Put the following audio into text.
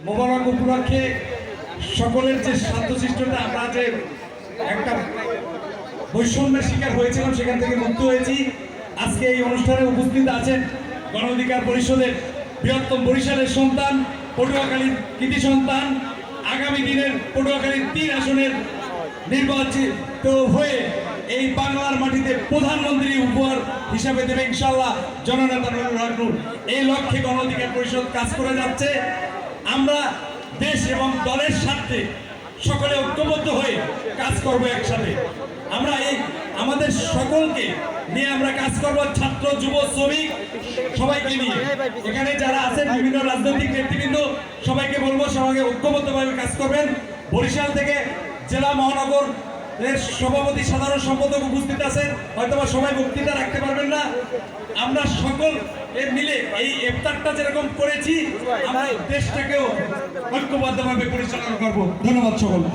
মোবারক উপলক্ষে সকলের যে শান্তশিষ্টতা, আমরা যে একটা বৈষম্যের শিকার হয়েছিলাম সেখান থেকে মুক্ত হয়েছি। আজকে এই অনুষ্ঠানে উপস্থিত আছেন গণ অধিকার পরিষদের বৃহত্তম বরিশালের সন্তান, পটুয়াখালীর কৃতি সন্তান, আগামী দিনের পটুয়াখালীর 3 আসনের নির্বাচিত হয়ে এই বাংলার মাটিতে প্রধানমন্ত্রী উপহার হিসাবে দেবে ইনশাআল্লাহ জননেতা নুরুল হক নূর। এই লক্ষ্যে গণ অধিকার পরিষদ কাজ করে যাচ্ছে। আমরা দেশ এবং দলের স্বার্থে সকলে ঐক্যবদ্ধ হয়ে কাজ করব একসাথে। আমরা আমাদের সকলকে নিয়ে আমরা কাজ করব, ছাত্র, যুব, শ্রমিক সবাইকে নিয়ে। এখানে যারা আছেন বিভিন্ন রাজনৈতিক নেতৃবৃন্দ, সবাইকে বলবো সবাইকে ঐক্যবদ্ধভাবে কাজ করবেন। বরিশাল থেকে জেলা মহানগর এর সভাপতি, সাধারণ সম্পাদক উপস্থিত আছেন, হয়তোবা সবাই বক্তৃতা রাখতে পারবেন না। আমরা সকল মিলে এই ইফতারটা যেরকম করেছি, আমরা দেশটাকেও ঐক্যবদ্ধভাবে পরিচালনা করব। ধন্যবাদ সকলকে।